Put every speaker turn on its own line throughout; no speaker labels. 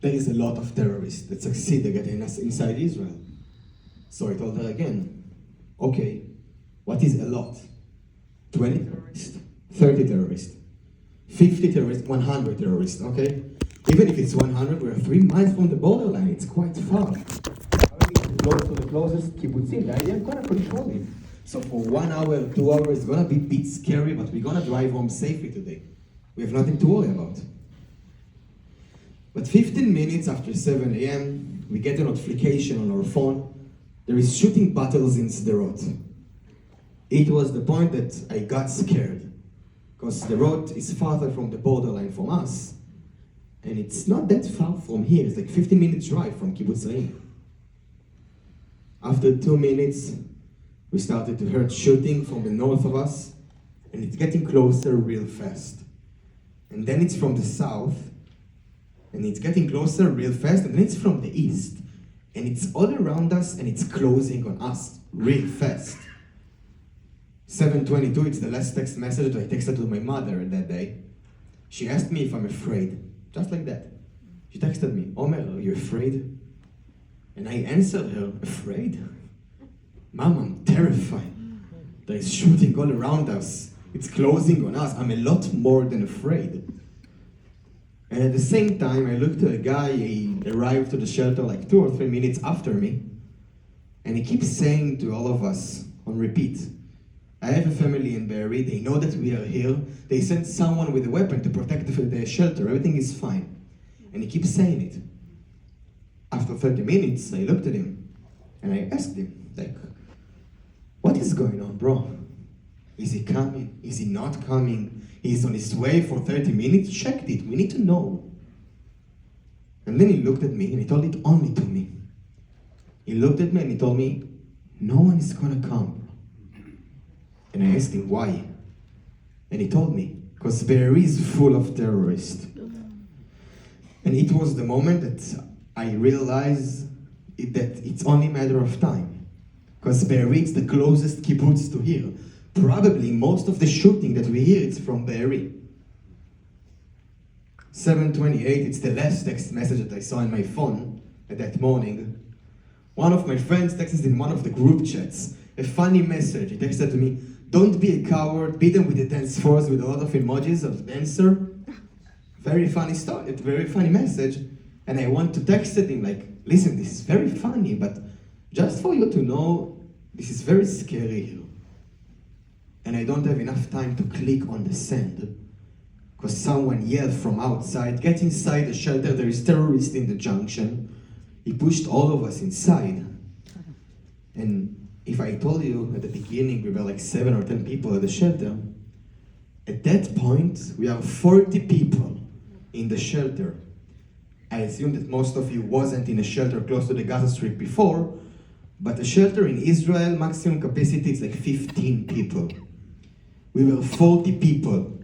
there is a lot of terrorists that succeed at getting us inside Israel. So I told her again, okay, what is a lot? 20 terrorists, 30 terrorists, 50 terrorists, 100 terrorists, okay? Even if it's 100, we're 3 miles from the borderline, it's quite far. Close to the closest kibbutzim, the idea is gonna control it. So for 1 hour, 2 hours, it's gonna be a bit scary, but we're gonna drive home safely today. We have nothing to worry about. But 15 minutes after 7 a.m., we get a notification on our phone. There is shooting battles in Sderot. It was the point that I got scared, because Sderot is farther from the borderline from us, and it's not that far from here. It's like 15 minutes drive from Kibbutz Reim. After 2 minutes, we started to hear shooting from the north of us, and it's getting closer real fast. And then it's from the south, and it's getting closer real fast, and then it's from the east. And it's all around us, and it's closing on us real fast. 7:22, it's the last text message that I texted to my mother that day. She asked me if I'm afraid, just like that. She texted me, Omer, are you afraid? And I answered her, afraid? Mom, I'm terrified. There is shooting all around us. It's closing on us. I'm a lot more than afraid. And at the same time, I looked at a guy, he arrived to the shelter like 2 or 3 minutes after me, and he keeps saying to all of us on repeat, I have a family in Be'eri, they know that we are here, they sent someone with a weapon to protect the shelter, everything is fine. And he keeps saying it. After 30 minutes, I looked at him, and I asked him, like, what is going on, bro? Is he coming? Is he not coming? He's on his way for 30 minutes? Checked it, we need to know. And then he looked at me and he told it only to me. He looked at me and he told me, no one is gonna come. And I asked him why. And he told me, because Be'eri is full of terrorists. And it was the moment that I realized that it's only a matter of time. Because Be'eri is the closest kibbutz to here. Probably most of the shooting that we hear is from Be'eri. 7:28, it's the last text message that I saw in my phone at that morning. One of my friends texted in one of the group chats a funny message. He texted to me, don't be a coward, beat them with the dance force with a lot of emojis of the dancer. Very funny story, it's a very funny message. And I want to text him like, listen, this is very funny, but just for you to know, this is very scary here. And I don't have enough time to click on the send, because someone yelled from outside, get inside the shelter, there is terrorists in the junction. He pushed all of us inside. And if I told you at the beginning we were like 7 or 10 people at the shelter, at that point we have 40 people in the shelter. I assume that most of you wasn't in a shelter close to the Gaza Strip before, but a shelter in Israel, maximum capacity is like 15 people. We were 40 people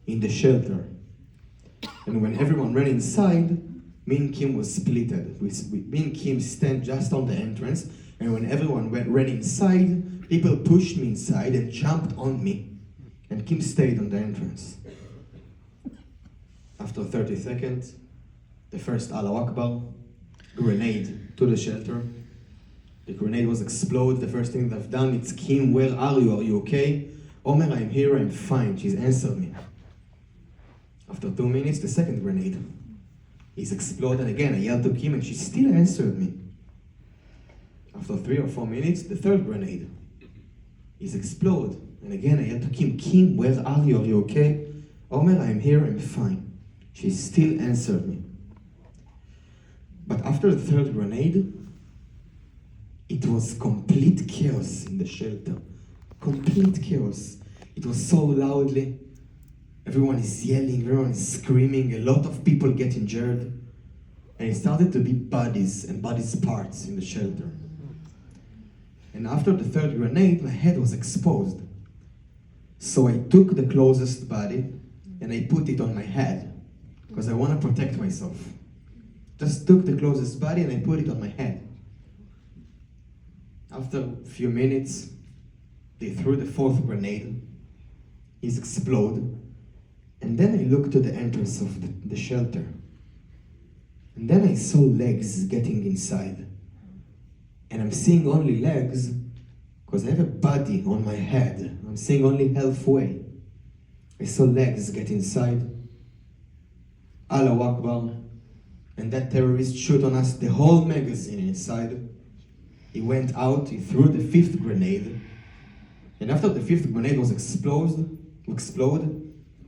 in the shelter. And when everyone ran inside, me and Kim was splitted. Me and Kim stand just on the entrance, and when everyone ran inside, people pushed me inside and jumped on me. And Kim stayed on the entrance. After 30 seconds, the first Allahu Akbar, grenade to the shelter. The grenade was exploded. The first thing that I've done, it's Kim, where are you? Are you okay? Omer, I'm here, I'm fine. She's answered me. After 2 minutes, the second grenade is exploded again. I yelled to Kim and she still answered me. After 3 or 4 minutes, the third grenade is exploded. And again, I yelled to Kim, Kim, where are you? Are you okay? Omer, I'm here, I'm fine. She still answered me. But after the third grenade, it was complete chaos in the shelter. Complete chaos. It was so loudly. Everyone is yelling, everyone is screaming, a lot of people get injured. And it started to be bodies and bodies parts in the shelter. And after the third grenade, my head was exposed. So I took the closest body and I put it on my head because I want to protect myself. Just took the closest body and I put it on my head. After a few minutes, they threw the fourth grenade. It exploded. And then I looked to the entrance of the shelter. And And then I saw legs getting inside. And I'm seeing only legs because I have a body on my head. I'm seeing only halfway. I saw legs get inside. Allahu Akbar. And that terrorist shoot on us the whole magazine inside. He went out, he threw the fifth grenade. And after the fifth grenade was explode,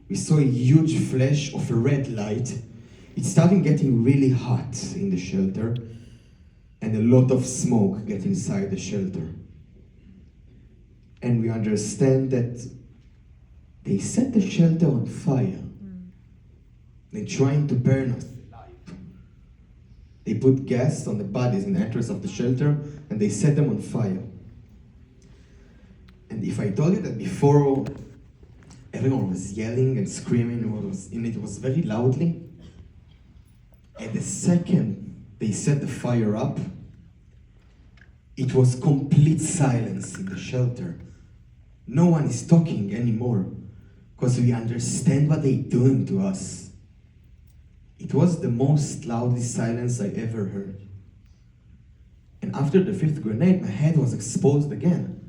we saw a huge flash of a red light. It started getting really hot in the shelter, and a lot of smoke get inside the shelter. And we understand that they set the shelter on fire. They're trying to burn us alive. They put gas on the bodies in the entrance of the shelter, and they set them on fire. And if I told you that before everyone was yelling and screaming, it was very loudly, at the second they set the fire up, it was complete silence in the shelter. No one is talking anymore, because we understand what they're doing to us. It was the most loudest silence I ever heard. And after the fifth grenade, my head was exposed again.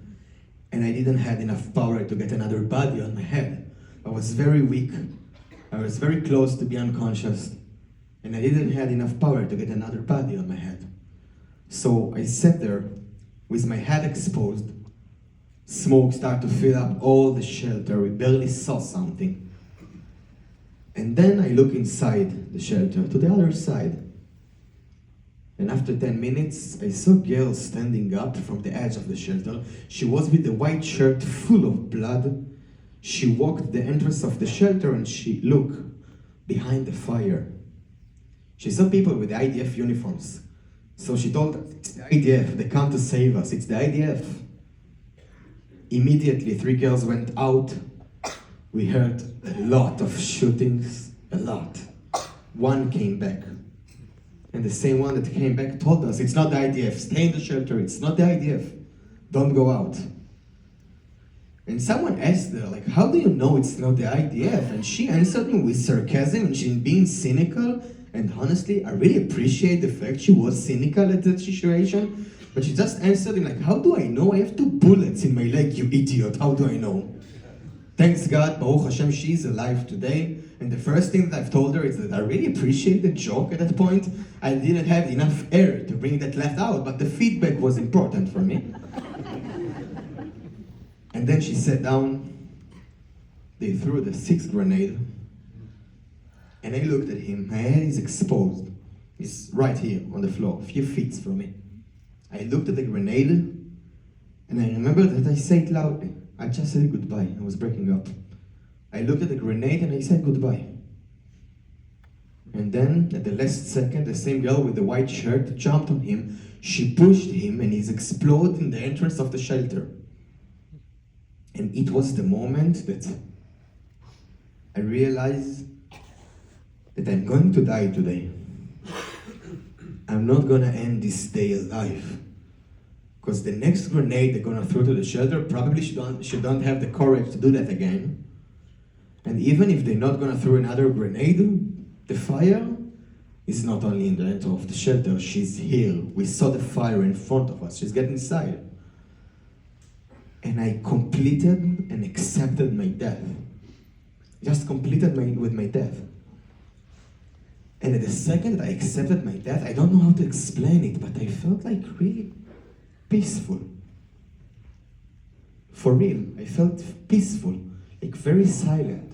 And I didn't have enough power to get another body on my head. I was very weak. I was very close to be unconscious. And I didn't have enough power to get another body on my head. So I sat there with my head exposed. Smoke started to fill up all the shelter. We barely saw something. And then I look inside the shelter, to the other side. And after 10 minutes, I saw a girl standing up from the edge of the shelter. She was with a white shirt full of blood. She walked the entrance of the shelter and she looked behind the fire. She saw people with the IDF uniforms. So she told us, it's the IDF, they come to save us, it's the IDF. Immediately, 3 girls went out. We heard a lot of shootings, a lot. One came back. And the same one that came back told us, it's not the IDF, stay in the shelter, it's not the IDF, don't go out. And someone asked her, like, how do you know it's not the IDF? And she answered me with sarcasm and she's being cynical. And honestly, I really appreciate the fact she was cynical at that situation. But she just answered him like, how do I know? I have 2 bullets in my leg, you idiot, how do I know? Thanks God, Baruch Hashem, she's alive today. And the first thing that I've told her is that I really appreciate the joke at that point. I didn't have enough air to bring that laugh out, but the feedback was important for me. And then she sat down. They threw the 6th grenade. And I looked at him. My head is exposed. He's right here on the floor, a few feet from me. I looked at the grenade, and I remember that I said loudly. I just said goodbye. I was breaking up. I looked at the grenade and I said goodbye. And then, at the last second, the same girl with the white shirt jumped on him. She pushed him and he's exploded in the entrance of the shelter. And it was the moment that I realized that I'm going to die today. I'm not gonna end this day alive. Because the next grenade they're gonna throw to the shelter probably she don't have the courage to do that again. And even if they're not gonna throw another grenade, the fire is not only in the center of the shelter, she's here. We saw the fire in front of us, she's getting inside. And I completed and accepted my death. Just completed with my death. And at the second I accepted my death, I don't know how to explain it, but I felt like really peaceful. For real, I felt peaceful, like very silent.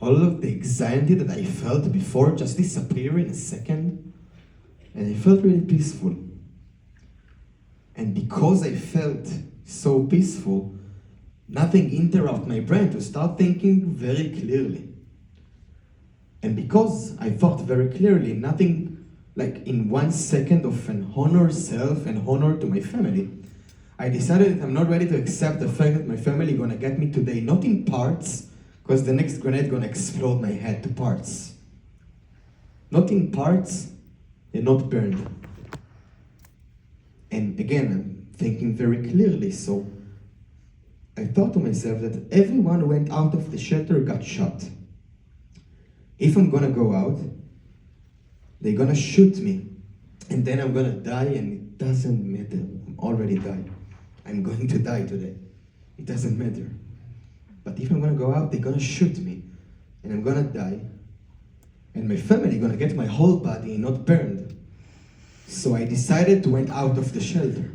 All of the anxiety that I felt before just disappeared in a second, and I felt really peaceful. And because I felt so peaceful, nothing interrupted my brain to start thinking very clearly. And because I thought very clearly, nothing like in 1 second of an honor self and honor to my family, I decided that I'm not ready to accept the fact that my family gonna get me today, not in parts, because the next grenade gonna explode my head to parts. Not in parts and not burned. And again, I'm thinking very clearly, so I thought to myself that everyone who went out of the shelter got shot. If I'm gonna go out, they're gonna shoot me, and then I'm gonna die, and it doesn't matter. I'm already died. I'm going to die today. It doesn't matter. But if I'm gonna go out, they're gonna shoot me, and I'm gonna die, and my family gonna get my whole body not burned. So I decided to went out of the shelter.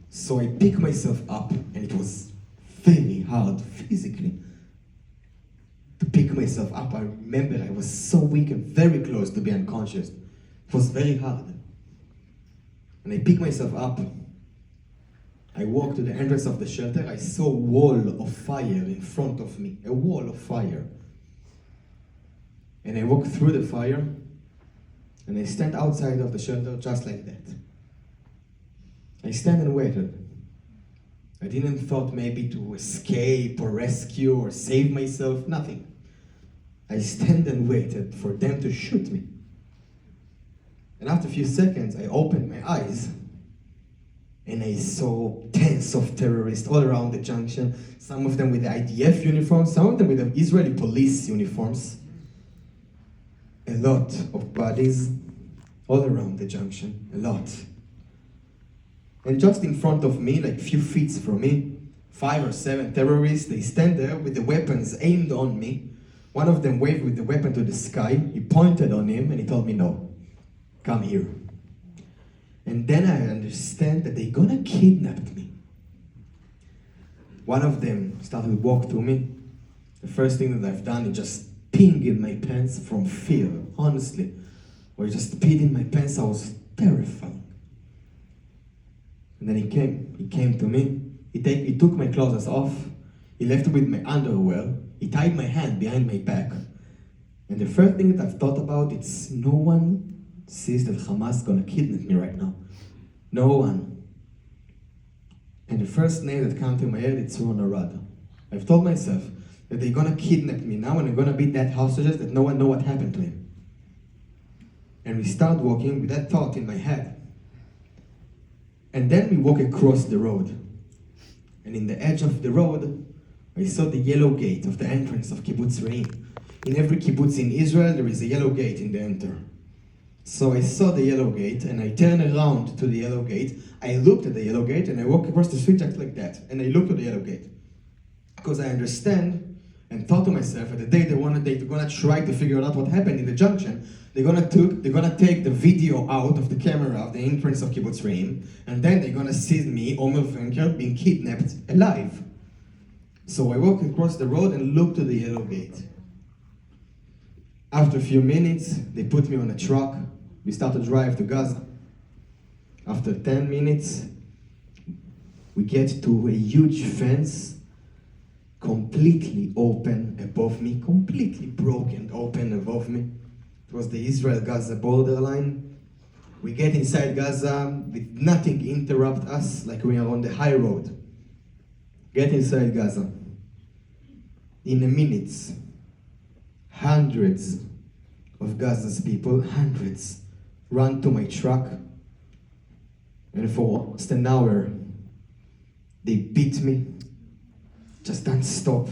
So I picked myself up, and it was very hard physically to pick myself up. I remember I was so weak and very close to be unconscious. It was very hard. And I picked myself up. I walked to the entrance of the shelter. I saw a wall of fire in front of me, a wall of fire. And I walked through the fire, and I stand outside of the shelter just like that. I stand and waited. I didn't thought maybe to escape or rescue or save myself, nothing. I stand and waited for them to shoot me. And after a few seconds, I opened my eyes, and I saw tens of terrorists all around the junction, some of them with the IDF uniforms, some of them with the Israeli police uniforms. A lot of bodies all around the junction, a lot. And just in front of me, like a few feet from me, 5 or 7 terrorists, they stand there with the weapons aimed on me. One of them waved with the weapon to the sky. He pointed on him and he told me, "No, come here." And then I understand that they're gonna kidnap me. One of them started to walk to me. The first thing that I've done is just peeing in my pants from fear, honestly. Or I just peed in my pants, I was terrified. And then he came to me, he took my clothes off, he left with my underwear, he tied my hand behind my back. And the first thing that I've thought about, it's no one sees that Hamas is gonna kidnap me right now. No one. And the first name that came to my head, it's Ron Arad. I've told myself that they're gonna kidnap me now and I'm gonna be that hostages that no one know what happened to him. And we start walking with that thought in my head. And then we walk across the road. And in the edge of the road, I saw the yellow gate of the entrance of Kibbutz Re'im. In every kibbutz in Israel, there is a yellow gate in the enter. So I saw the yellow gate, and I turned around to the yellow gate. I looked at the yellow gate, and I walked across the street just like that. And I looked at the yellow gate. Because I understand and thought to myself, at the day they're gonna try to figure out what happened in the junction, they're gonna take the video out of the camera of the entrance of Kibbutz Re'im, and then they're gonna see me, Omer Wenkert, being kidnapped alive. So I walked across the road and looked to the yellow gate. After a few minutes, they put me on a truck. We started to drive to Gaza. After 10 minutes, we get to a huge fence, completely open above me, completely broken open above me. It was the Israel-Gaza borderline. We get inside Gaza with nothing interrupt us, like we are on the high road. Get inside Gaza. In a minute, hundreds of Gaza's people, hundreds, run to my truck, and for almost an hour, they beat me, just don't stop.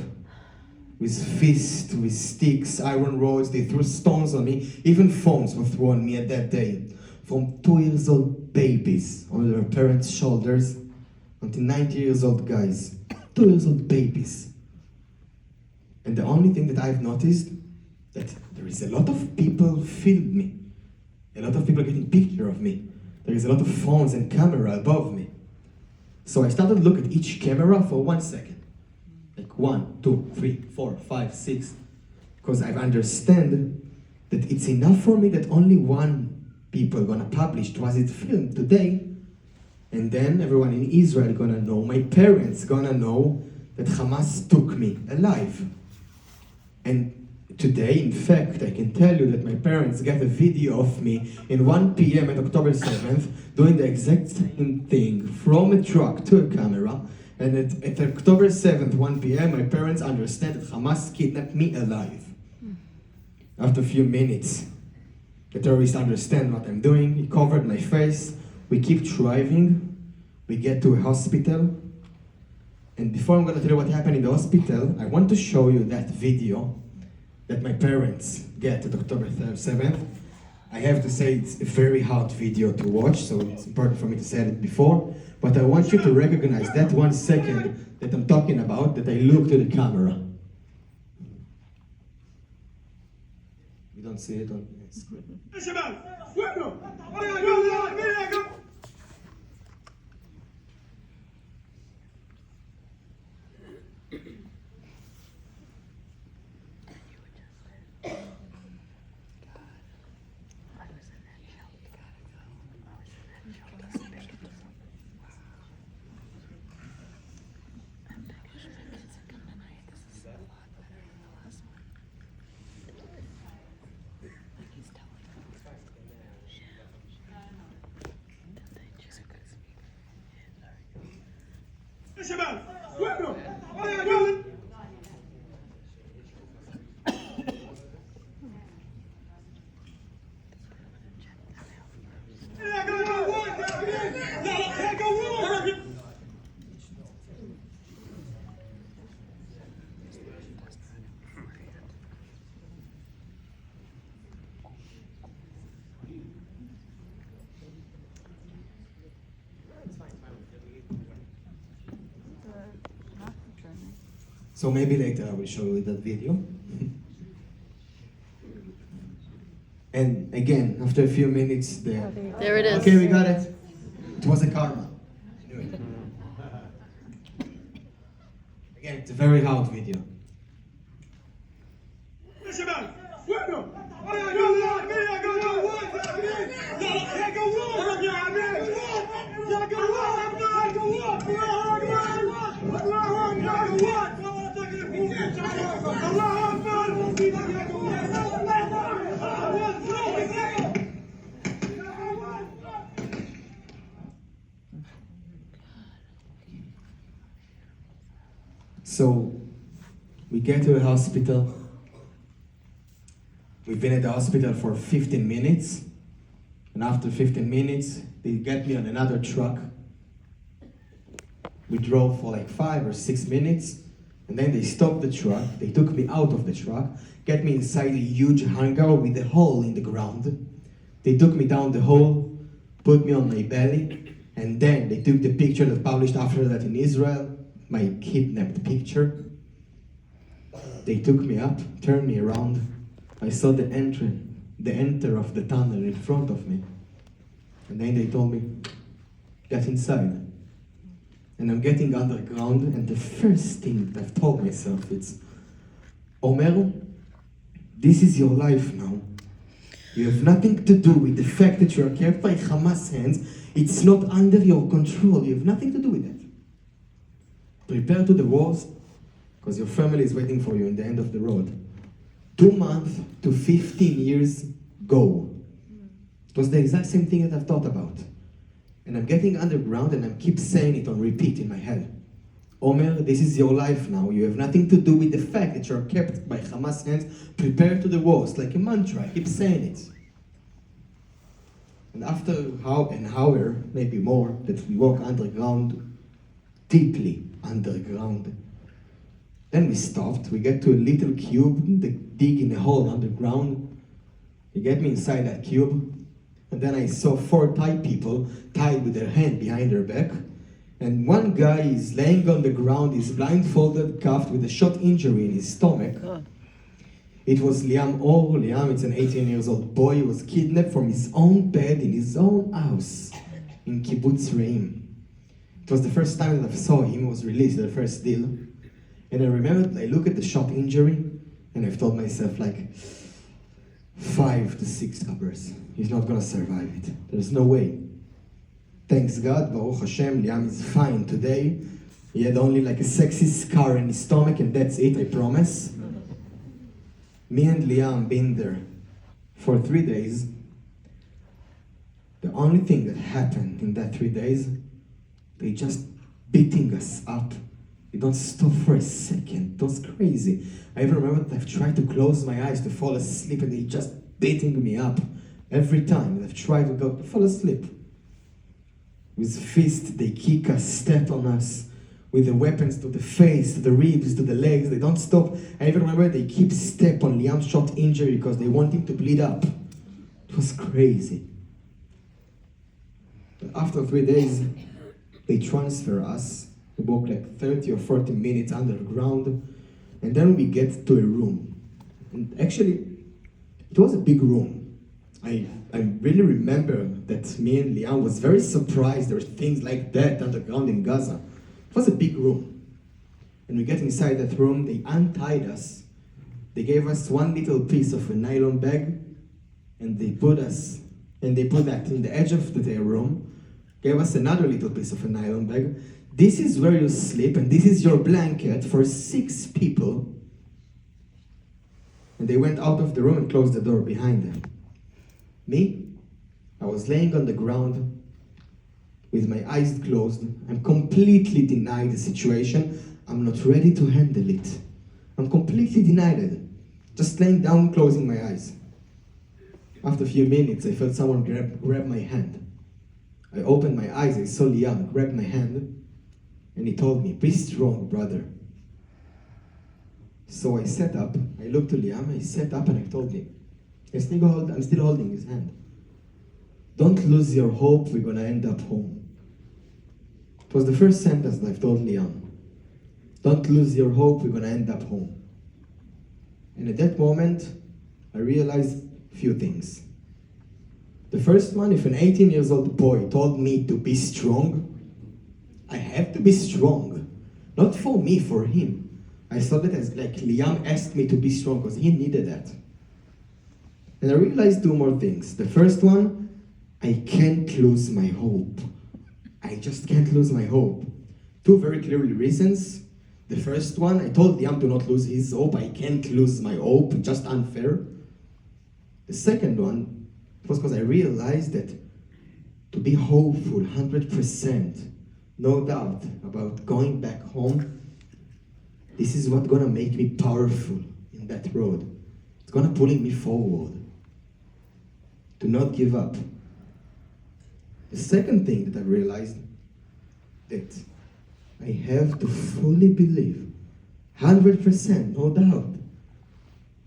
With fists, with sticks, iron rods, they threw stones on me. Even phones were thrown on me at that day. From 2-year-old babies on their parents' shoulders until 90-year-old guys. 2-year-old babies. And the only thing that I've noticed, that there is a lot of people filmed me. A lot of people are getting picture of me. There is a lot of phones and camera above me. So I started to look at each camera for 1 second. Like 1, 2, 3, 4, 5, 6. Because I understand that it's enough for me that only one people gonna publish was it filmed today, and then everyone in Israel gonna know, my parents gonna know that Hamas took me alive. And today, in fact, I can tell you that my parents got a video of me in 1 p.m. at October 7th doing the exact same thing from a truck to a camera. And at October 7th, 1 p.m., my parents understand that Hamas kidnapped me alive. After a few minutes, the terrorists understand what I'm doing. He covered my face. We keep driving. We get to a hospital. And before I'm going to tell you what happened in the hospital, I want to show you that video that my parents get at October 7th. I have to say it's a very hard video to watch, so it's important for me to say it before, but I want you to recognize that 1 second that I'm talking about, that I look to the camera. You don't see it on the screen. So maybe later I will show you that video. And again, after a few minutes,
There it is.
Okay, we got it. It was a karma. Again, it's a very hard video. So, we get to the hospital. We've been at the hospital for 15 minutes. And after 15 minutes, they get me on another truck. We drove for like 5 or 6 minutes. And then they stopped the truck. They took me out of the truck, get me inside a huge hangar with a hole in the ground. They took me down the hole, put me on my belly, and then they took the picture that published after that in Israel, my kidnapped picture. They took me up, turned me around. I saw the enter of the tunnel in front of me. And then they told me, get inside. And I'm getting underground, and the first thing that I've told myself is, Omer, this is your life now. You have nothing to do with the fact that you are kept by Hamas hands. It's not under your control. You have nothing to do with it. Prepare to the wars, because your family is waiting for you in the end of the road. 2 months to 15 years, go. It was the exact same thing that I've thought about. And I'm getting underground and I keep saying it on repeat in my head. Omer, this is your life now. You have nothing to do with the fact that you're kept by Hamas hands. Prepare to the wars, like a mantra. I keep saying it. And after an hour, maybe more, that we walk underground, deeply underground, then we stopped. We get to a little cube, they dig in a hole underground. They get me inside that cube. And then I saw 4 Thai people tied with their hand behind their back. And one guy is laying on the ground, he's blindfolded, cuffed with a shot injury in his stomach. It was Liam Or. Liam, it's an 18-year-old boy who was kidnapped from his own bed in his own house in Kibbutz Reim. It was the first time that I saw him. He was released, the first deal. And I remember, I look at the shot injury, and I've told myself, like, 5 to 6 hours. He's not gonna survive it. There's no way. Thanks God, Baruch Hashem, Liam is fine today. He had only like a sexy scar in his stomach, and that's it, I promise. Me and Liam been there for 3 days. The only thing that happened in that 3 days, they just beating us up. They don't stop for a second. It was crazy. I even remember that I've tried to close my eyes to fall asleep, and they just beating me up every time. I've tried to go to fall asleep. With fists, they kick us, step on us. With the weapons to the face, to the ribs, to the legs. They don't stop. I even remember they keep step on Liam's shot injury because they want him to bleed up. It was crazy. But after 3 days, they transfer us. We walk like 30 or 40 minutes underground, and then we get to a room. And actually, it was a big room. I really remember that me and Liam was very surprised there were things like that underground in Gaza. It was a big room. And we get inside that room, they untied us. They gave us one little piece of a nylon bag, and they put that in the edge of the room, gave us another little piece of a nylon bag. This is where you sleep, and this is your blanket for 6 people. And they went out of the room and closed the door behind them. Me, I was laying on the ground with my eyes closed. I'm completely denied the situation. I'm not ready to handle it. I'm completely denied it. Just laying down, closing my eyes. After a few minutes, I felt someone grab my hand. I opened my eyes, I saw Liam grab my hand, and he told me, "Be strong, brother." So I sat up, I looked to Liam, I sat up and I told him, I'm still holding his hand. "Don't lose your hope, we're gonna end up home." It was the first sentence that I've told Liam. Don't lose your hope, we're gonna end up home. And at that moment, I realized a few things. The first one, if an 18-year-old boy told me to be strong, I have to be strong. Not for me, for him. I saw that as like Liam asked me to be strong because he needed that. And I realized 2 more things. The first one, I can't lose my hope. I just can't lose my hope. 2 very clear reasons. The first one, I told Liam to not lose his hope. I can't lose my hope, just unfair. The second one was because I realized that to be hopeful, 100%, no doubt about going back home, this is what's gonna make me powerful in that road. It's gonna pull me forward. To not give up. The second thing that I realized, that I have to fully believe, 100%, no doubt,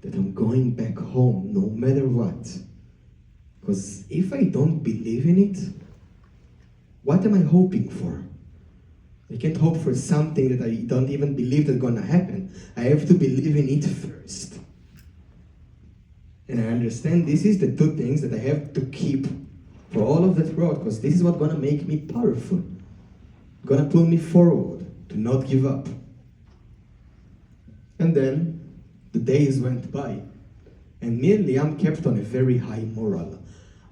that I'm going back home no matter what. Because if I don't believe in it, what am I hoping for? I can't hope for something that I don't even believe that's gonna happen. I have to believe in it first. And I understand this is the 2 things that I have to keep for all of that road, because this is what's gonna make me powerful. Gonna pull me forward, to not give up. And then, the days went by, and me and Liam kept on a very high moral.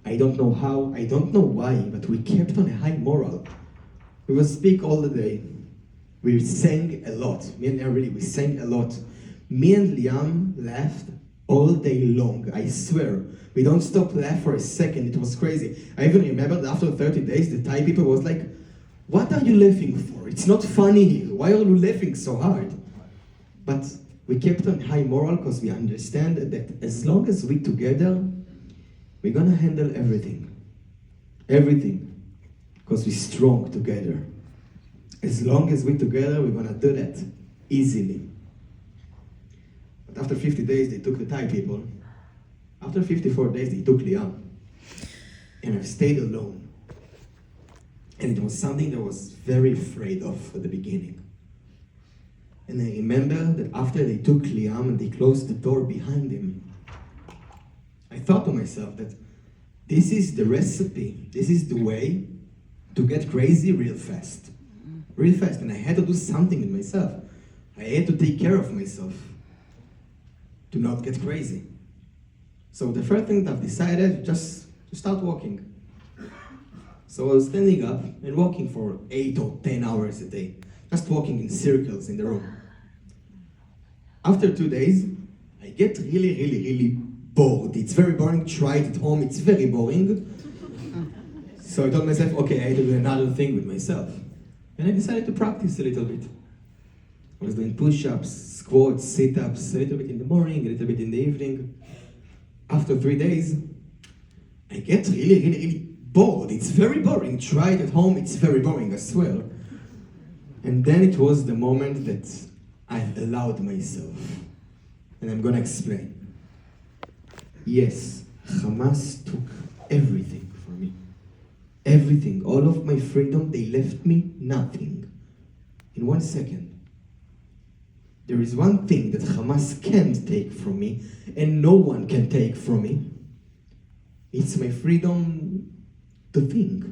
I don't know how, I don't know why, but we kept on a high moral. We would speak all the day. We sang a lot. Me and Liam we sang a lot. Me and Liam laughed all day long, I swear. We don't stop laugh for a second, it was crazy. I even remember that after 30 days, the Thai people was like, "What are you laughing for? It's not funny here. Why are you laughing so hard?" But we kept on high moral because we understand that as long as we together, we're gonna handle everything. Everything. Because we're strong together. As long as we're together, we're gonna do that easily. But after 50 days, they took the Thai people. After 54 days, they took Liam. And I stayed alone. And it was something that I was very afraid of at the beginning. And I remember that after they took Liam and they closed the door behind him, I thought to myself that this is the recipe, this is the way to get crazy real fast. Real fast. And I had to do something with myself. I had to take care of myself to not get crazy. So the first thing that I've decided, just to start walking. So I was standing up and walking for 8 or 10 hours a day. Just walking in circles in the room. After 2 days, I get really bored. It's very boring. Try it at home, it's very boring. So I told myself, okay, I had to do another thing with myself. And I decided to practice a little bit. I was doing push-ups, squats, sit-ups, a little bit in the morning, a little bit in the evening. After 3 days, I get really bored. It's very boring. Try it at home, it's very boring, I swear. And then it was the moment that I allowed myself. And I'm gonna explain. Yes, Hamas took everything from me. Everything, all of my freedom, they left me nothing. In 1 second. There is one thing that Hamas can't take from me, and no one can take from me. It's my freedom to think.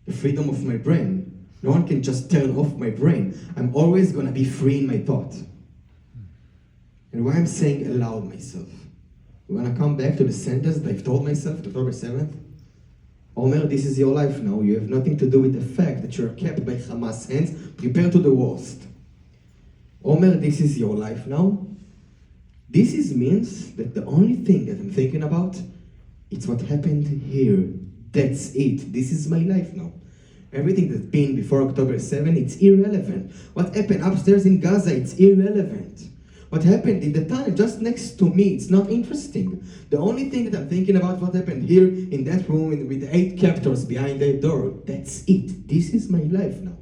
The freedom of my brain. No one can just turn off my brain. I'm always gonna be free in my thought. And why I'm saying aloud myself. When I come back to the sentence that I've told myself, October 7th, Omer, this is your life now. You have nothing to do with the fact that you're kept by Hamas hands. Prepare to the worst. Omer, this is your life now. This means that the only thing that I'm thinking about, it's what happened here. That's it. This is my life now. Everything that's been before October 7, it's irrelevant. What happened upstairs in Gaza, it's irrelevant. What happened in the tunnel just next to me, it's not interesting. The only thing that I'm thinking about what happened here in that room with the 8 captors behind that door, that's it. This is my life now.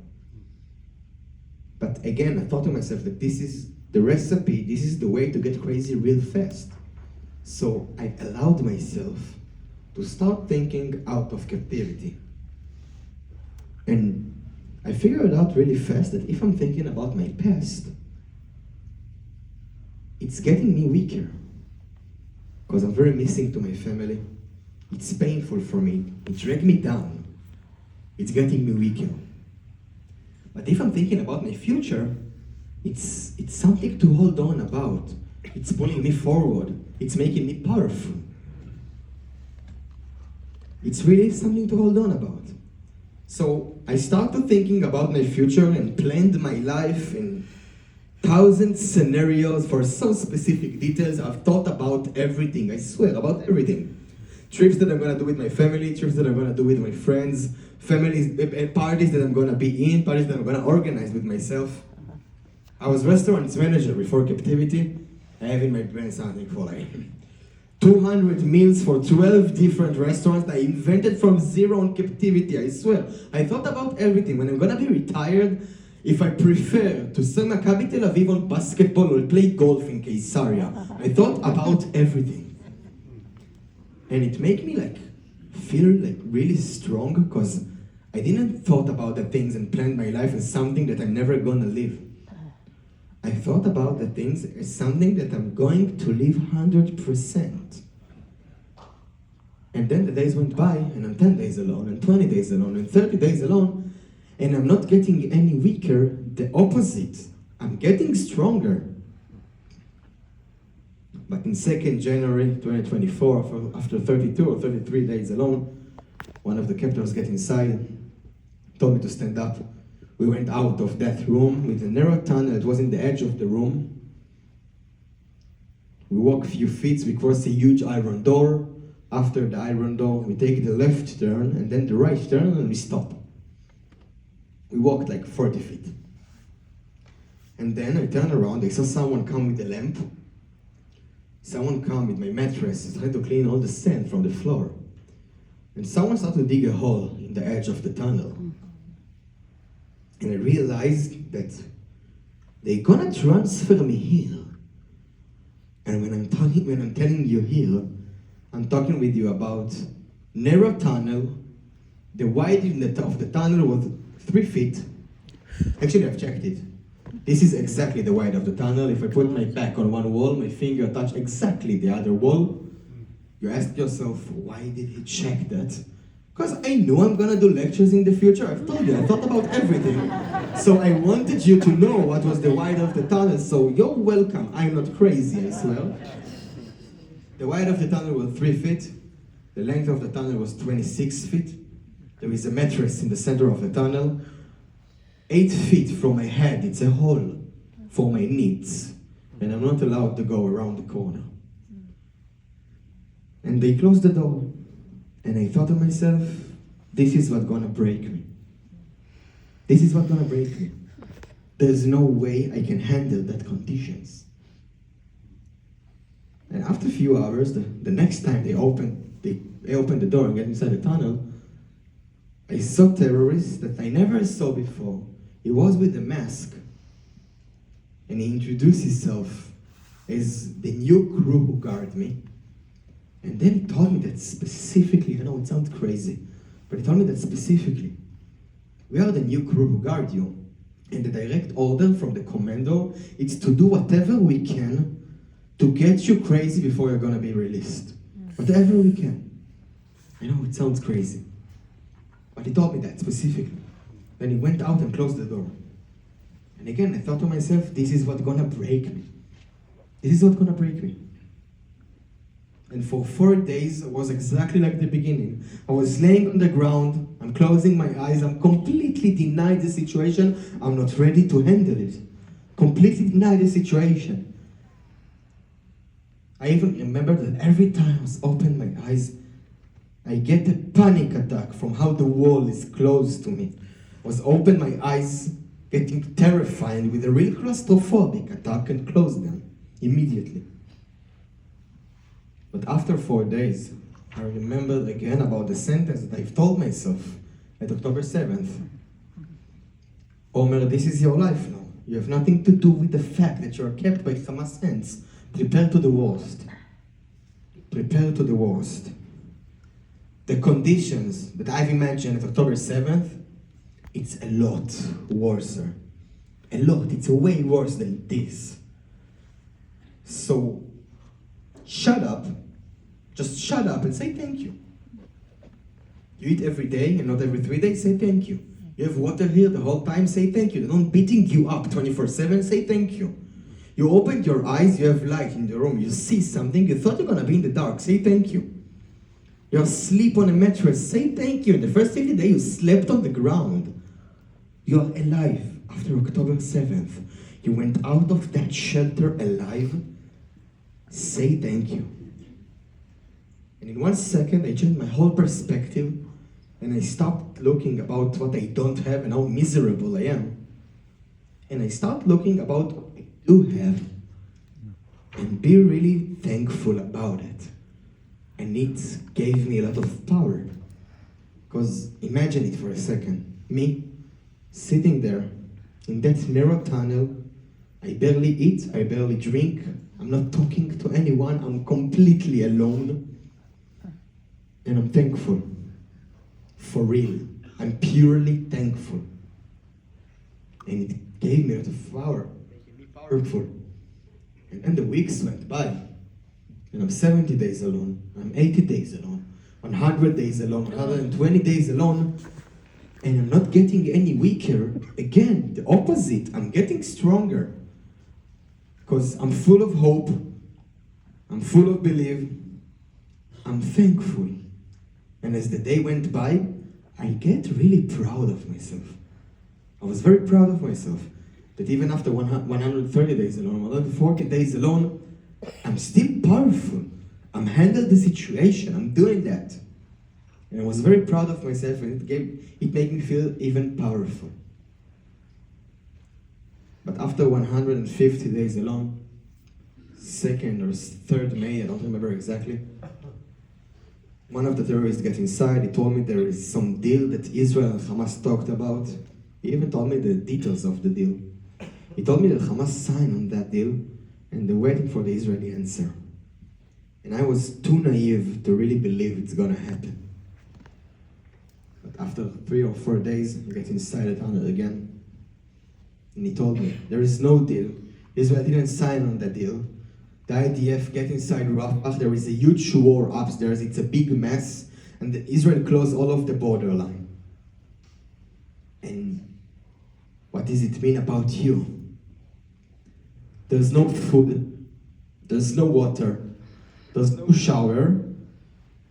But again, I thought to myself that this is the recipe, this is the way to get crazy real fast. So I allowed myself to start thinking out of captivity. And I figured out really fast that if I'm thinking about my past, it's getting me weaker. Because I'm very missing to my family. It's painful for me. It dragged me down. It's getting me weaker. But if I'm thinking about my future, it's something to hold on about. It's pulling me forward. It's making me powerful. It's really something to hold on about. So I started thinking about my future and planned my life in 1,000 scenarios for so specific details. I've thought about everything, I swear, about everything. Trips that I'm gonna do with my family, trips that I'm gonna do with my friends, parties that I'm gonna be in, parties that I'm gonna organize with myself. I was restaurants manager before captivity. I have in my brain something for like 200 meals for 12 different restaurants that I invented from zero in captivity, I swear. I thought about everything. When I'm gonna be retired, if I prefer to sell Maccabi Tel Aviv on basketball or play golf in Caesarea. I thought about everything. And it made me like feel like really strong because I didn't thought about the things and planned my life as something that I'm never gonna live. I thought about the things as something that I'm going to live 100%. And then the days went by, and I'm 10 days alone, and 20 days alone, and 30 days alone, and I'm not getting any weaker, the opposite. I'm getting stronger. But in 2nd January 2024, after 32 or 33 days alone, one of the captors got inside, told me to stand up. We went out of that room with a narrow tunnel that was in the edge of the room. We walk a few feet, we cross a huge iron door. After the iron door, we take the left turn and then the right turn and we stop. We walked like 40 feet. And then I turned around, I saw someone come with a lamp. Someone come with my mattress, trying to clean all the sand from the floor. And someone started to dig a hole in the edge of the tunnel. And I realized that they're gonna transfer me here. And when I'm telling you here, I'm talking with you about narrow tunnel. The width of the tunnel was 3 feet. Actually, I've checked it. This is exactly the width of the tunnel. If I put my back on one wall, my finger touch exactly the other wall. You ask yourself, why did he check that? Because I knew I'm gonna do lectures in the future. I've told you, I thought about everything. So I wanted you to know what was the width of the tunnel, so you're welcome. I'm not crazy, I swear. The width of the tunnel was 3 feet. The length of the tunnel was 26 feet. There is a mattress in the center of the tunnel. 8 feet from my head, it's a hole for my needs. And I'm not allowed to go around the corner. And they closed the door. And I thought to myself, this is what's gonna break me. This is what's gonna break me. There's no way I can handle that conditions. And after a few hours, the next time they opened the door and get inside the tunnel, I saw terrorists that I never saw before. He was with a mask. And he introduced himself as the new crew who guard me. And then he told me that specifically, I know it sounds crazy, but he told me that specifically, we are the new crew who guard you. And the direct order from the commando is to do whatever we can to get you crazy before you're gonna be released. Whatever we can. I know it sounds crazy, but he told me that specifically. Then he went out and closed the door. And again, I thought to myself, this is what's gonna break me. This is what's gonna break me. And for 4 days, it was exactly like the beginning. I was laying on the ground, I'm closing my eyes, I'm completely denied the situation, I'm not ready to handle it. Completely denied the situation. I even remember that every time I open my eyes, I get a panic attack from how the wall is close to me. I was open my eyes, getting terrified with a real claustrophobic attack and close them immediately. But after 4 days, I remembered again about the sentence that I've told myself at October 7th. Omer, this is your life now. You have nothing to do with the fact that you are kept by Hamas hands. Prepare to the worst. Prepare to the worst. The conditions that I've imagined at October 7th, it's a lot worse. A lot. It's way worse than this. So, shut up. Just shut up and say thank you. You eat every day and not every 3 days, say thank you. You have water here the whole time, say thank you. They're not beating you up 24/7, say thank you. You opened your eyes, you have light in the room, you see something, you thought you're gonna be in the dark, say thank you. You're asleep on a mattress, say thank you. In the first 50 days you slept on the ground. You are alive after October 7th. You went out of that shelter alive, say thank you. And in 1 second I changed my whole perspective and I stopped looking about what I don't have and how miserable I am. And I started looking about what I do have and be really thankful about it. And it gave me a lot of power. Because imagine it for a second. Me, sitting there in that narrow tunnel, I barely eat, I barely drink, I'm not talking to anyone, I'm completely alone. And I'm thankful. For real. I'm purely thankful. And it gave me a lot of power, making me powerful. And then the weeks went by. And I'm 70 days alone, I'm 80 days alone, 100 days alone, 120 days alone, and I'm not getting any weaker. Again, the opposite, I'm getting stronger. Because I'm full of hope, I'm full of belief, I'm thankful. And as the day went by, I get really proud of myself. I was very proud of myself that even after 130 days alone, 140 days alone, I'm still powerful. I'm handling the situation, I'm doing that. And I was very proud of myself and it made me feel even powerful. But after 150 days alone, 2nd or 3rd May, I don't remember exactly, one of the terrorists got inside, he told me there is some deal that Israel and Hamas talked about. He even told me the details of the deal. He told me that Hamas signed on that deal and they're waiting for the Israeli answer. And I was too naive to really believe it's gonna happen. But after 3 or 4 days, I got inside the tunnel again. And he told me, there is no deal. Israel didn't sign on that deal. The IDF get inside Rafah, there is a huge war upstairs, it's a big mess, and Israel closed all of the borderline. And what does it mean about you? There's no food, there's no water, there's no shower,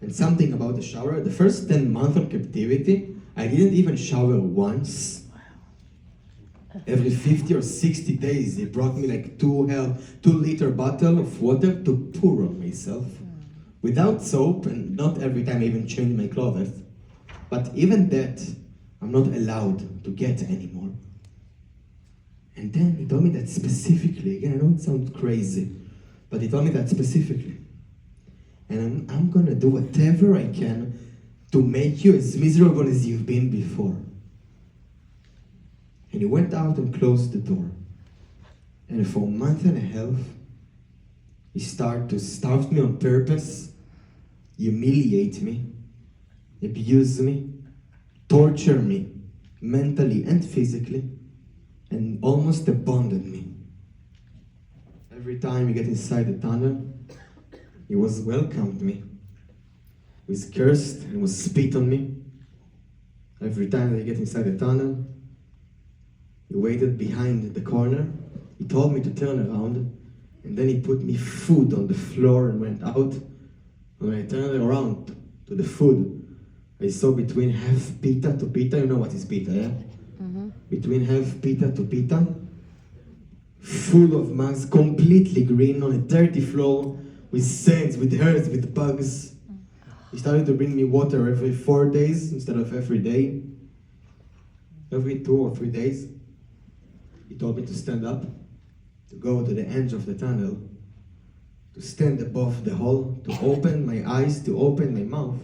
and something about the shower, the first 10 months of captivity, I didn't even shower once. Every 50 or 60 days, they brought me like 2-liter bottle of water to pour on myself. Without soap, and not every time I even change my clothes. But even that, I'm not allowed to get anymore. And then he told me that specifically, again, I know it sounds crazy, but he told me that specifically. And I'm gonna do whatever I can to make you as miserable as you've been before. And he went out and closed the door. And for a month and a half, he started to starve me on purpose humiliate me, abuse me, torture me, mentally and physically, and almost abandon me. Every time you get inside the tunnel, he was welcomed me. He was cursed and was spit on me. Every time that you get inside the tunnel, he waited behind the corner. He told me to turn around, and then he put me food on the floor and went out. When I turned around to the food, I saw between half pita to pita, you know what is pita, yeah? Mm-hmm. Between half pita to pita, full of mugs, completely green, on a dirty floor, with sands, with hairs, with bugs. He started to bring me water every 4 days instead of every day. Every 2 or 3 days. He told me to stand up, to go to the edge of the tunnel, to stand above the hole, to open my eyes, to open my mouth.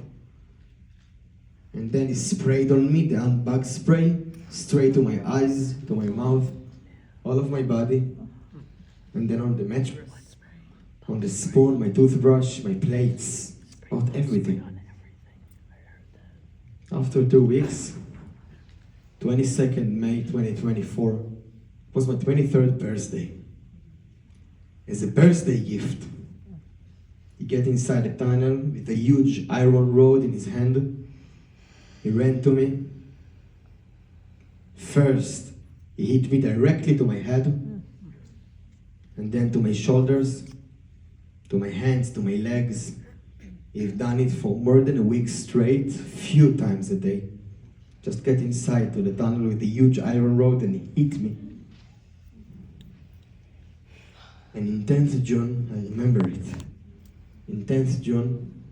And then he sprayed on me the bug spray, straight to my eyes, to my mouth, all of my body. And then on the mattress, on the spoon, my toothbrush, my plates, about everything. After 2 weeks, 22nd May 2024, was my 23rd birthday. As a birthday gift, he get inside the tunnel with a huge iron rod in his hand. He ran to me. First, he hit me directly to my head, and then to my shoulders, to my hands, to my legs. He's done it for more than a week straight, few times a day. Just get inside to the tunnel with a huge iron rod and he hit me. And in 10th June, I remember it. In 10th June,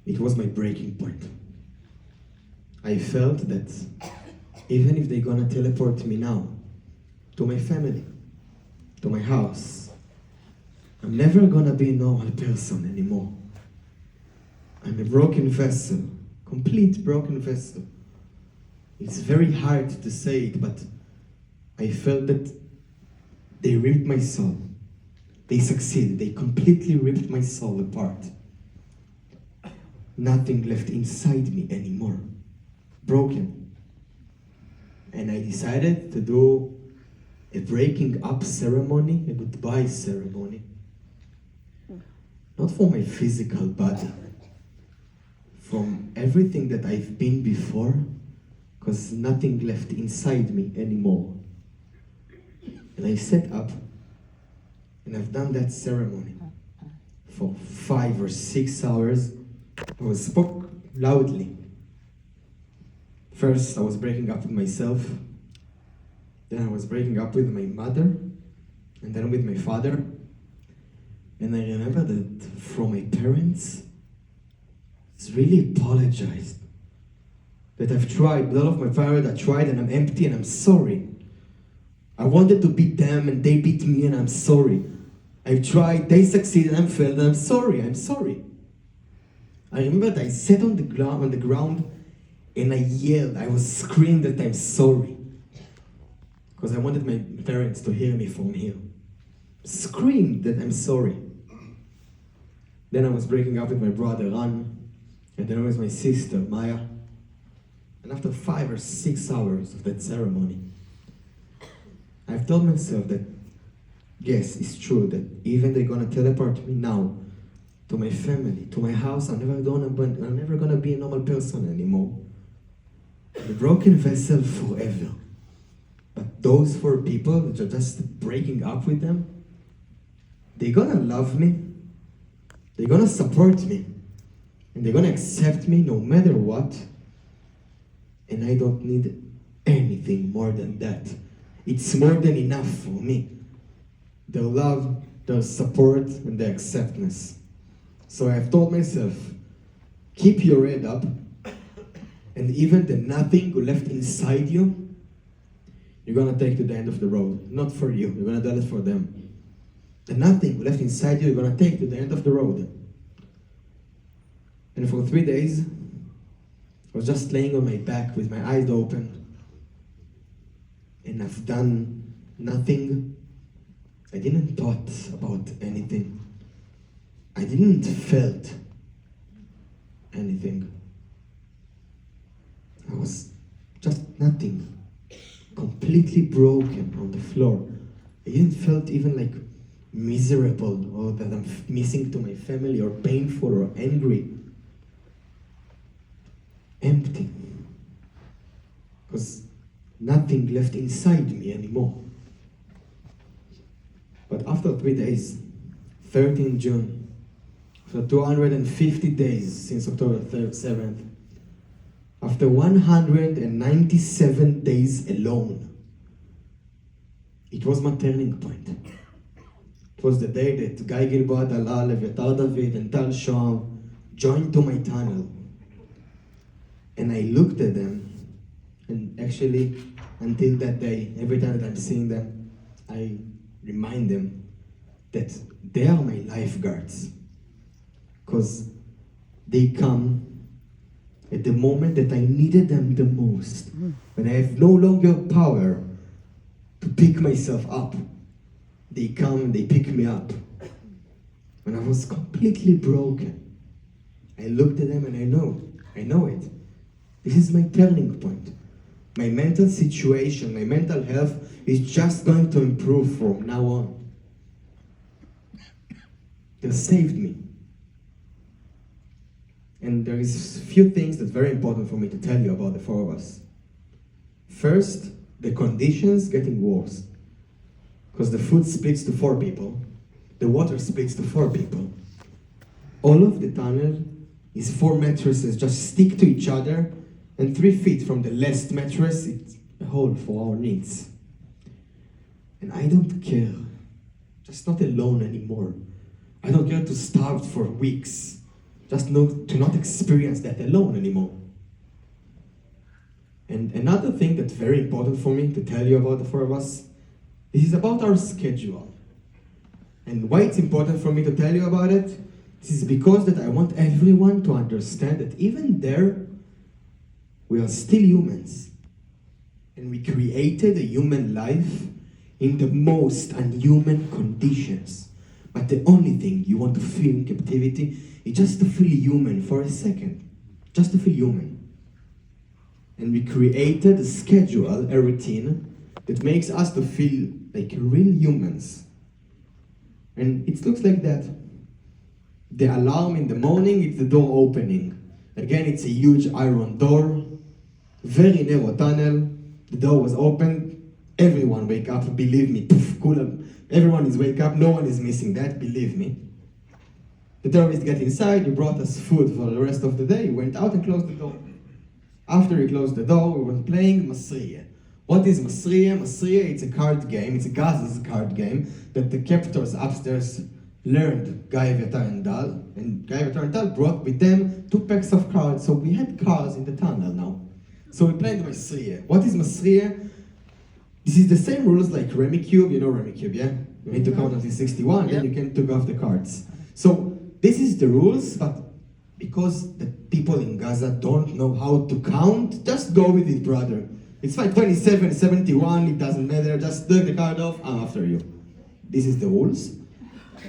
it was my breaking point. I felt that even if they're gonna teleport me now to my family, to my house, I'm never gonna be a normal person anymore. I'm a broken vessel, complete broken vessel. It's very hard to say it, but I felt that they ripped my soul. They succeeded, they completely ripped my soul apart. Nothing left inside me anymore. Broken. And I decided to do a breaking up ceremony, a goodbye ceremony. Not for my physical body, from everything that I've been before, because nothing left inside me anymore. And I sat up, and I've done that ceremony for 5 or 6 hours. I spoke loudly. First, I was breaking up with myself. Then I was breaking up with my mother, and then with my father. And I remember that from my parents, it's really apologized. That I've tried, with all of my parents, I tried and I'm empty and I'm sorry. I wanted to beat them and they beat me and I'm sorry. I've tried, they succeeded and I failed and I'm sorry. I remember that I sat on the ground and I yelled, I was screaming that I'm sorry. Because I wanted my parents to hear me from here. Screamed that I'm sorry. Then I was breaking up with my brother, Ran, and then with my sister, Maya. And after 5 or 6 hours of that ceremony, I've told myself that, yes, it's true that even they're gonna teleport me now to my family, to my house, I'm never gonna be a normal person anymore. The broken vessel forever. But those 4 people that are just breaking up with them, they're gonna love me, they're gonna support me, and they're gonna accept me no matter what. And I don't need anything more than that. It's more than enough for me. Their love, their support, and their acceptance. So I've told myself, keep your head up, and even the nothing left inside you, you're gonna take to the end of the road. Not for you, you're gonna do it for them. The nothing left inside you, you're gonna take to the end of the road. And for 3 days, I was just laying on my back with my eyes open. And I've done nothing. I didn't thought about anything. I didn't felt anything. I was just nothing, completely broken on the floor. I didn't felt even like miserable or that I'm missing to my family or painful or angry. Empty. Because nothing left inside me anymore. But after 3 days, 13 June, after 250 days since October 3rd, 7th, after 197 days alone, it was my turning point. It was the day that Guy Gilboa, Dalal, Eviatar David, and Tal Shoam joined to my tunnel. And I looked at them, and actually, until that day, every time that I'm seeing them, I remind them that they are my lifeguards. Because they come at the moment that I needed them the most, when I have no longer power to pick myself up. They come and they pick me up. When I was completely broken, I looked at them and I know it. This is my turning point. My mental situation, my mental health is just going to improve from now on. They saved me. And there is a few things that are very important for me to tell you about the four of us. First, the conditions getting worse. Because the food splits to 4 people, the water splits to 4 people. All of the tunnel is 4 mattresses just stick to each other, and 3 feet from the last mattress, it's a hole for our needs. And I don't care, just not alone anymore. I don't care to starve for weeks, just to not experience that alone anymore. And another thing that's very important for me to tell you about the four of us, this is about our schedule. And why it's important for me to tell you about it, this is because that I want everyone to understand that even there, we are still humans. And we created a human life in the most unhuman conditions. But the only thing you want to feel in captivity is just to feel human for a second. Just to feel human. And we created a schedule, a routine, that makes us to feel like real humans. And it looks like that. The alarm in the morning, it's the door opening. Again, it's a huge iron door, very narrow tunnel. The door was open, everyone wake up, believe me. Poof, cool. Everyone is wake up, no one is missing that, believe me. The terrorists get inside, you brought us food for the rest of the day, you went out and closed the door. After we closed the door, we were playing Masriya. What is Masriya? Masriya, it's a card game, it's a Gaza's card game that the captors upstairs learned Guy, Eviatar, and Dal. And Guy, Eviatar, and Dal brought with them 2 packs of cards, so we had cards in the tunnel now. So we played Masriya. What is Masriya? This is the same rules like Remicube, you know Remicube, yeah? You need to count until 61, then you can take off the cards. So this is the rules, but because the people in Gaza don't know how to count, just go with it, brother. It's fine, 27, 71, it doesn't matter, just take the card off, I'm after you. This is the rules.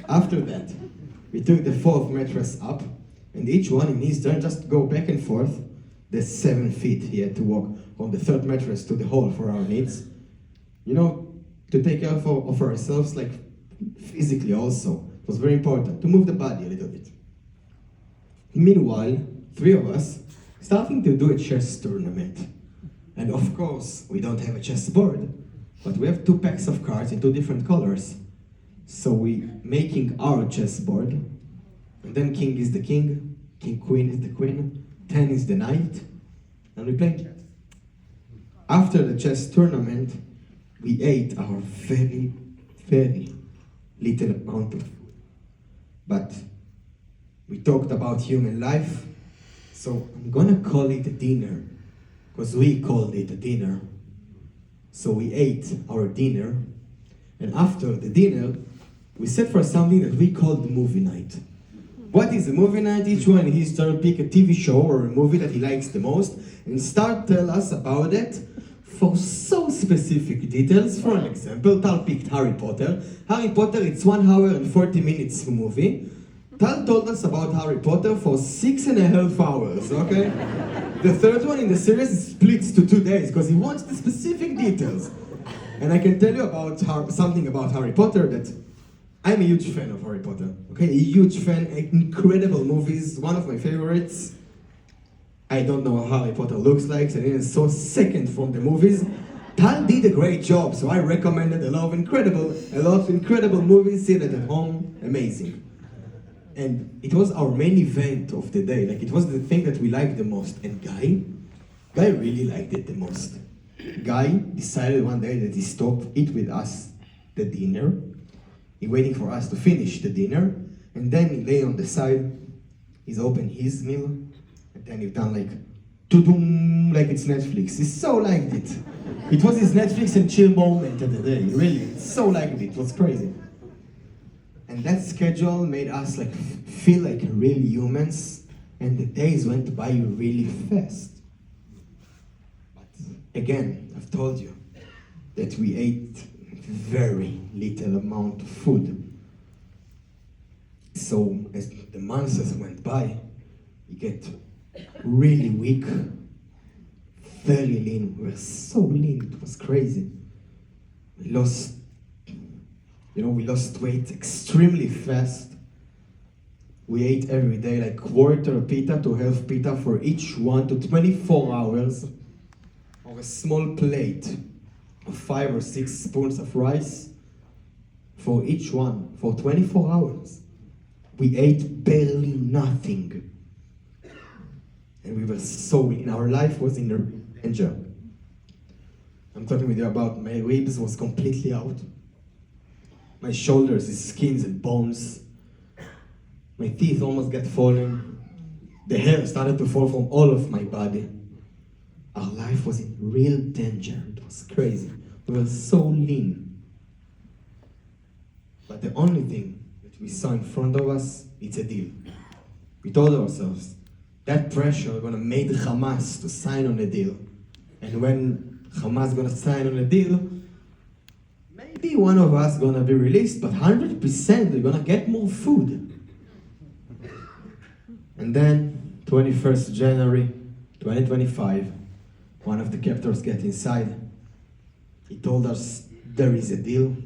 After that, we took the 4th mattress up, and each one in his turn just go back and forth. The 7 feet he had to walk from the 3rd mattress to the hole for our needs. You know, to take care of ourselves, like physically also. It was very important, to move the body a little bit. Meanwhile, 3 of us starting to do a chess tournament. And of course, we don't have a chessboard, but we have 2 packs of cards in 2 different colors. So we making our chessboard, and then king is the king, queen is the queen, 10 is the knight, and we play chess. After the chess tournament, we ate our very, very little amount of food. But we talked about human life, so I'm gonna call it a dinner, because we called it a dinner. So we ate our dinner, and after the dinner, we set for something that we called movie night. What is a movie night? Each one in his turn pick a TV show or a movie that he likes the most and start tell us about it for so specific details. For an example, Tal picked Harry Potter. Harry Potter, it's 1 hour and 40 minutes movie. Tal told us about Harry Potter for 6.5 hours, okay? The third one in the series splits to 2 days because he wants the specific details. And I can tell you about something about Harry Potter that I'm a huge fan of Harry Potter, okay? A huge fan, incredible movies, one of my favorites. I don't know how Harry Potter looks like, so I didn't saw second from the movies. Tal did a great job, so I recommended a lot of incredible movies, see that at home, amazing. And it was our main event of the day, like it was the thing that we liked the most. And Guy really liked it the most. Guy decided one day that he stopped eat with us the dinner. He waiting for us to finish the dinner, and then he lay on the side, he's opened his meal, and then he done like, to-doom, like it's Netflix. He so liked it. It was his Netflix and chill moment of the day, really. So liked it, it was crazy. And that schedule made us like feel like real humans, and the days went by really fast. But again, I've told you that we ate very little amount of food. So as the months went by, we get really weak, very lean. We were so lean, it was crazy. We lost weight extremely fast. We ate every day like quarter pita to half pita for each 1 to 24 hours, or a small plate of 5 or 6 spoons of rice for each one for 24 hours. We ate barely nothing. And we were so in our life was in danger. I'm talking with you about my ribs was completely out. My shoulders, his skins and bones. My teeth almost got falling. The hair started to fall from all of my body. Our life was in real danger. It was crazy. We were so lean. But the only thing that we saw in front of us, it's a deal. We told ourselves, that pressure gonna make Hamas to sign on a deal. And when Hamas gonna sign on a deal, maybe one of us gonna be released, but 100% we're gonna get more food. And then, 21st January 2025, one of the captors get inside. He told us there is a deal.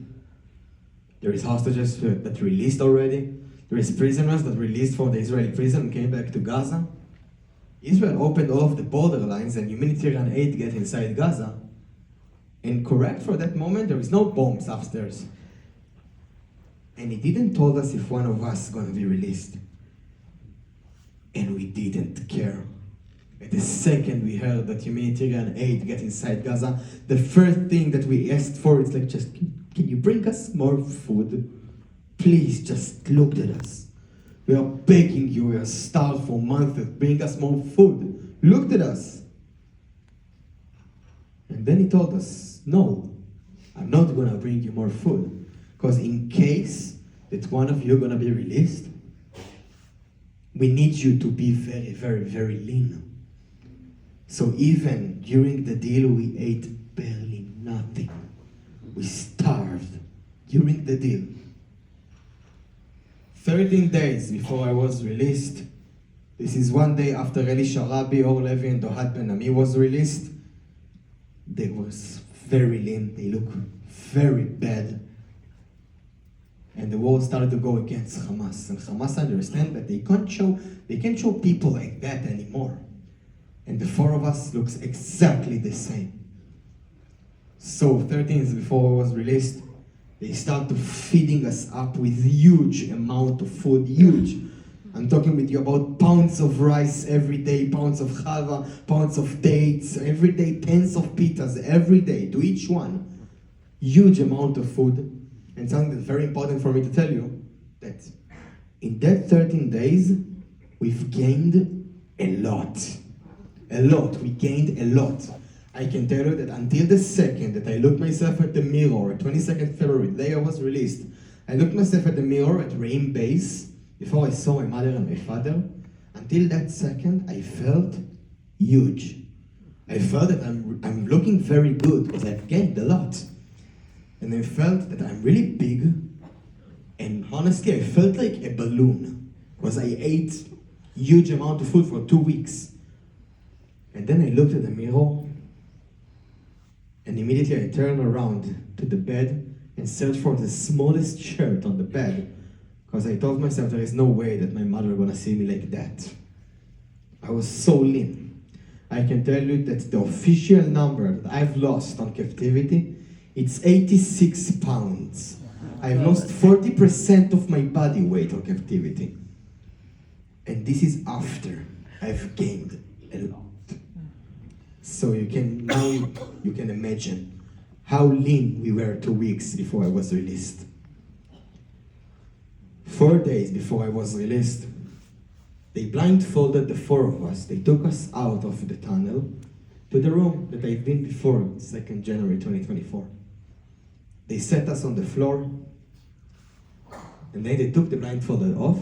There is hostages that released already. There is prisoners that released from the Israeli prison and came back to Gaza. Israel opened all of the border lines and humanitarian aid get inside Gaza. And correct for that moment, there is no bombs upstairs. And he didn't told us if one of us is gonna be released. And we didn't care. At the second we heard that humanitarian aid get inside Gaza, the first thing that we asked for is like, just, can you bring us more food? Please, just look at us. We are begging you, we are starved for months, bring us more food. Look at us. And then he told us, no, I'm not gonna bring you more food. Because in case that one of you gonna be released, we need you to be very, very, very lean. So even during the deal, we ate barely nothing. We starved during the deal. 13 days before I was released, this is one day after Eli Sharabi, Or Levi, and Ohad Ben Ami was released, they were very lean, they look very bad. And the war started to go against Hamas. And Hamas understand that they can't show people like that anymore. And the 4 of us looks exactly the same. So 13 days before I was released, they started feeding us up with huge amount of food, huge. I'm talking with you about pounds of rice every day, pounds of chalva, pounds of dates, every day, tens of pitas, every day, to each one. Huge amount of food. And something that's very important for me to tell you, that in that 13 days, we've gained a lot. A lot, we gained a lot. I can tell you that until the second that I looked myself at the mirror, 22nd February, the day I was released, I looked myself at the mirror at Reim base, before I saw my mother and my father, until that second, I felt huge. I felt that I'm looking very good, because I've gained a lot. And I felt that I'm really big, and honestly, I felt like a balloon. because I ate huge amount of food for 2 weeks. And then I looked at the mirror, and immediately I turned around to the bed and searched for the smallest shirt on the bed, because I told myself there is no way that my mother gonna see me like that. I was so lean. I can tell you that the official number that I've lost on captivity, it's 86 pounds. I've lost 40% of my body weight on captivity. And this is after I've gained a lot. So you can imagine how lean we were 2 weeks before I was released. 4 days before I was released, they blindfolded the 4 of us. They took us out of the tunnel to the room that I've been before, 2nd January 2024. They set us on the floor, and then they took the blindfolded off.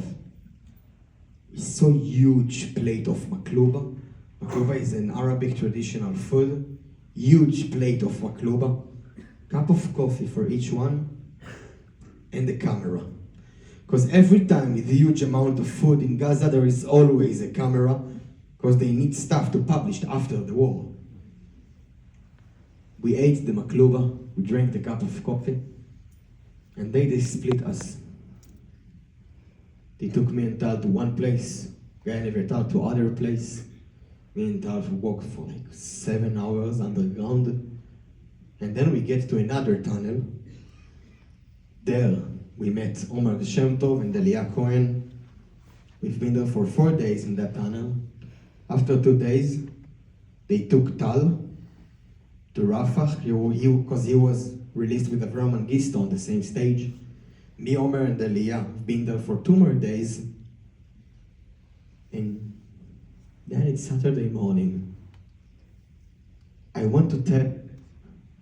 We saw a huge plate of makluba. Makluba is an Arabic traditional food. Huge plate of makluba. Cup of coffee for each one, and the camera. Because every time with a huge amount of food in Gaza, there is always a camera, because they need stuff to publish after the war. We ate the makluba, we drank the cup of coffee, and they split us. They took me and Tal to one place, Guy and Tal to other place. Me and Tal walked for like 7 hours underground, and then we get to another tunnel. There, we met Omer Shem Tov and Elia Cohen. We've been there for 4 days in that tunnel. After 2 days, they took Tal to Rafah, because he was released with Avram and Gisto on the same stage. Me, Omer, and Elia have been there for 2 more days. And then it's Saturday morning. I want to tell,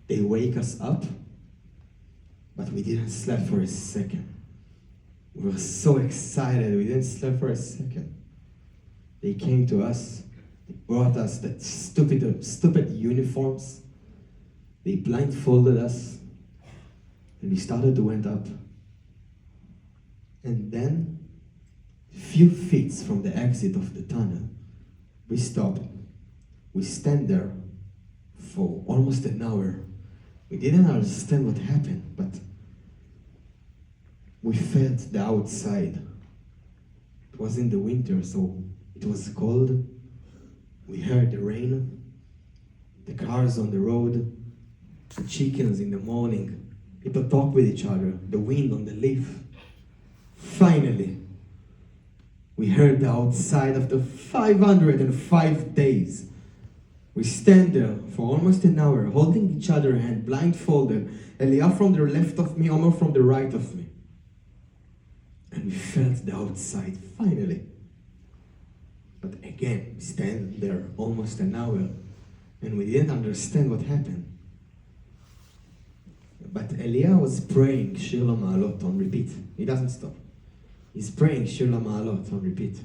they wake us up, but we didn't sleep for a second. We were so excited, we didn't sleep for a second. They came to us, they brought us that stupid uniforms. They blindfolded us, and we started to went up. And then, a few feet from the exit of the tunnel, we stopped. We stand there for almost an hour. We didn't understand what happened, but we felt the outside. It was in the winter, so it was cold. We heard the rain, the cars on the road, the chickens in the morning. People talk with each other, the wind on the leaf. Finally, we heard the outside after 505 days. We stand there for almost an hour, holding each other's hand, blindfolded. Elia from the left of me, Omer from the right of me. And we felt the outside, finally. But again, we stand there almost an hour, and we didn't understand what happened. But Elia was praying Shir LaMa'alot on repeat. He doesn't stop. He's praying Shir LaMa'alot on repeat.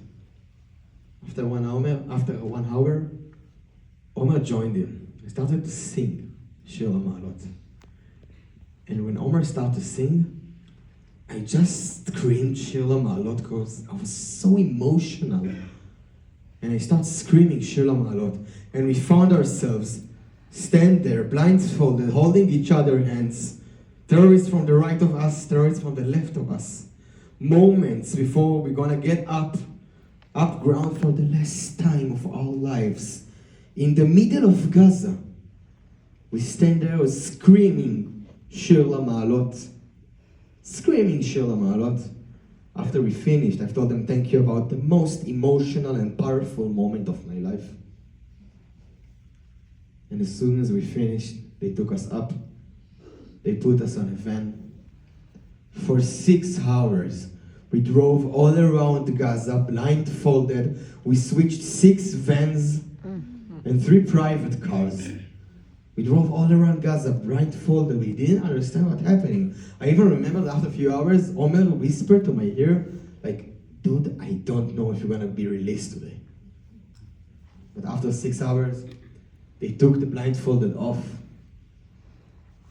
After 1 hour, Omer joined him. He started to sing Shir LaMa'alot. And when Omer started to sing, I just screamed Shir LaMa'alot because I was so emotional. And I started screaming Shir LaMa'alot. And we found ourselves stand there, blindfolded, holding each other's hands. Terrorists from the right of us, terrorists from the left of us. Moments before we're gonna get up ground for the last time of our lives. In the middle of Gaza, we stand there screaming Shir LaMa'alot. Screaming Shir LaMa'alot. After we finished, I've told them thank you about the most emotional and powerful moment of my life. And as soon as we finished, they took us up. They put us on a van. For 6 hours, we drove all around Gaza, blindfolded. We switched 6 vans and 3 private cars. We drove all around Gaza, blindfolded. We didn't understand what's happening. I even remember that after a few hours, Omer whispered to my ear, like, dude, I don't know if you're gonna be released today. But after 6 hours, they took the blindfolded off.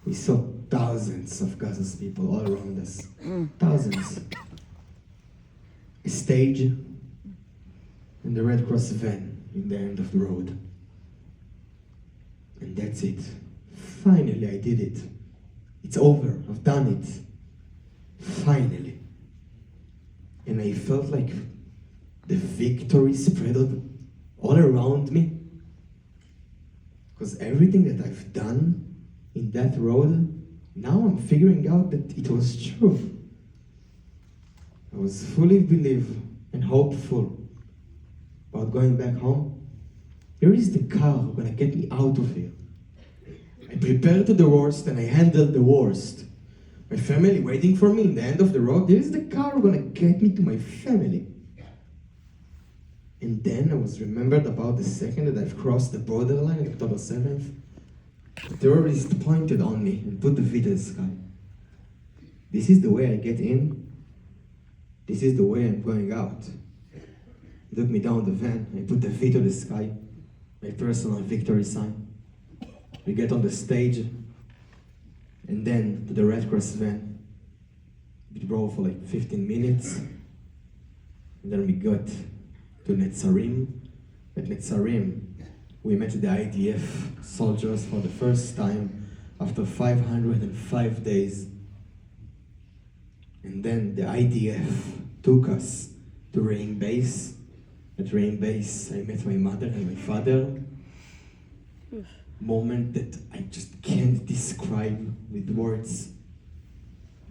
We saw thousands of Gaza's people all around us. Thousands. a stage, and the Red Cross van in the end of the road. And that's it. Finally, I did it. It's over. I've done it. Finally. And I felt like the victory spread all around me. Because everything that I've done in that road, now I'm figuring out that it was true. I was fully believe and hopeful about going back home. Here is the car gonna get me out of here. I prepared to the worst and I handled the worst. My family waiting for me in the end of the road. Here is the car gonna get me to my family. And then I was remembered about the second that I've crossed the borderline on October 7th. The terrorist pointed on me and put the V to the sky. This is the way I get in. This is the way I'm going out. He took me down the van. I put the V to the sky, my personal victory sign. We get on the stage, and then to the Red Cross van. We drove for like 15 minutes, and then we got to Netzarim. At Netzarim, we met the IDF soldiers for the first time after 505 days. And then the IDF took us to Rain Base. At Rain Base, I met my mother and my father. Moment that I just can't describe with words.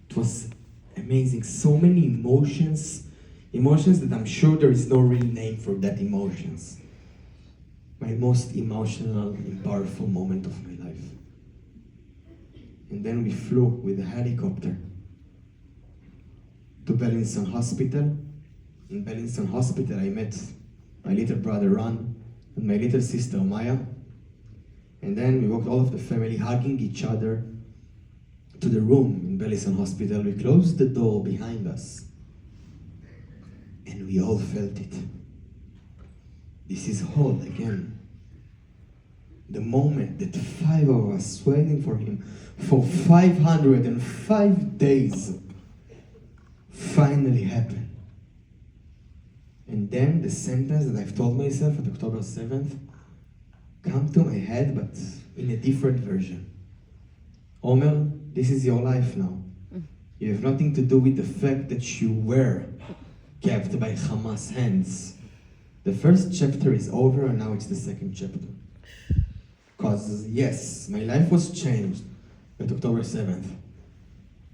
It was amazing. So many emotions that I'm sure there is no real name for that emotions. My most emotional and powerful moment of my life. And then we flew with a helicopter to Bellinson Hospital. In Bellinson Hospital, I met my little brother Ran and my little sister Maya. And then we walked all of the family hugging each other to the room in Bellinson Hospital. We closed the door behind us. And we all felt it. This is whole again. The moment that 5 of us waiting for him for 505 days finally happened. And then the sentence that I've told myself at October 7th come to my head, but in a different version. Omer, this is your life now. You have nothing to do with the fact that you were kept by Hamas hands. The first chapter is over and now it's the second chapter. Because yes, my life was changed at October 7th.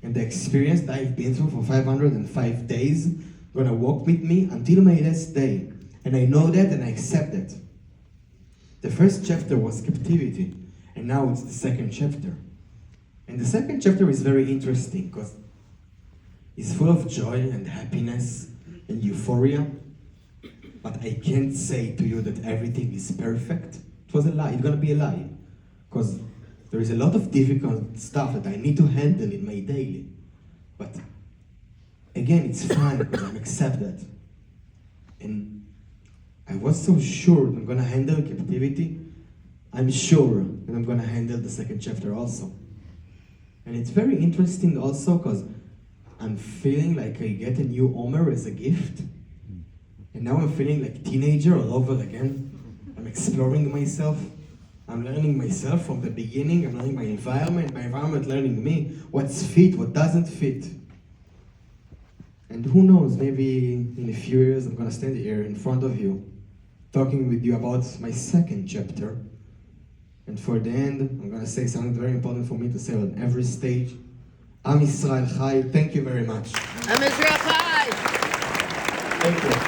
And the experience that I've been through for 505 days gonna walk with me until my last day. And I know that and I accept that. The first chapter was captivity, and now it's the second chapter. And the second chapter is very interesting because it's full of joy and happiness and euphoria. But I can't say to you that everything is perfect. It was a lie. It's gonna be a lie. Because there is a lot of difficult stuff that I need to handle in my daily. But again, it's fine because I'm accepted. And I was so sure that I'm gonna handle captivity. I'm sure that I'm gonna handle the second chapter also. And it's very interesting also because I'm feeling like I get a new Omer as a gift. And now I'm feeling like teenager all over again. I'm exploring myself. I'm learning myself from the beginning. I'm learning my environment learning me. What's fit, what doesn't fit. And who knows, maybe in a few years I'm gonna stand here in front of you, talking with you about my second chapter. And for the end, I'm gonna say something very important for me to say on every stage. Am Yisrael Chai, thank you very much.
Am Yisrael Chai!
Thank you.